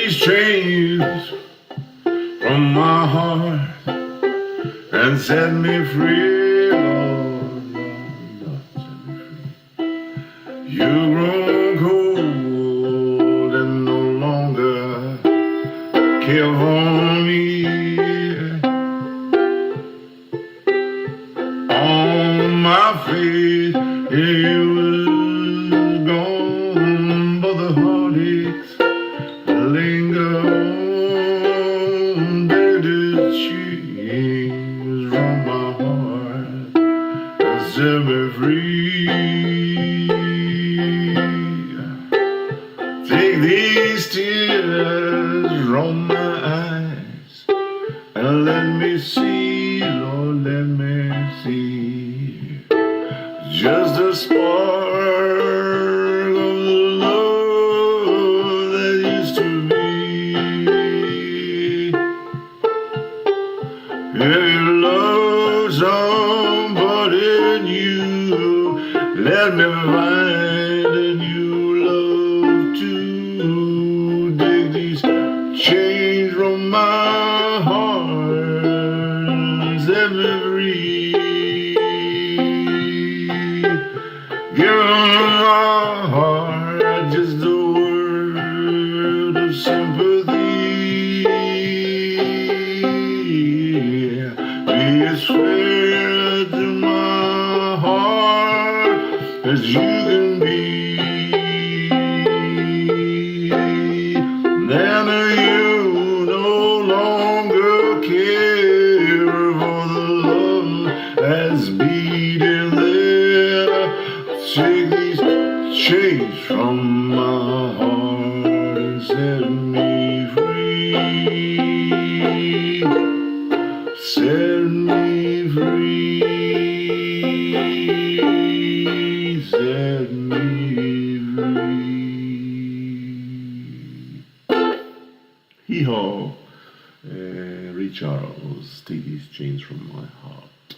these chains from my heart and set me free, Lord, Lord, Lord, set me free. You've grown cold and no longer care for me. On my face, it was gone, but the heartaches linger on. The chains from my heart and set me free. Take these tears from my eyes and let me see, Lord, let me see just a spark of the love that used to be. If you love somebody new, let me find a new love too. Take these chains from my heart and set me free. Give my heart just a word of sympathy. Be as fair to my heart as you can be. Then you no longer care for the love that's beating there. Take these chains from my heart and set me free. Set me free. Set me free. Hee Haw, Ray Charles, take these chains from my heart.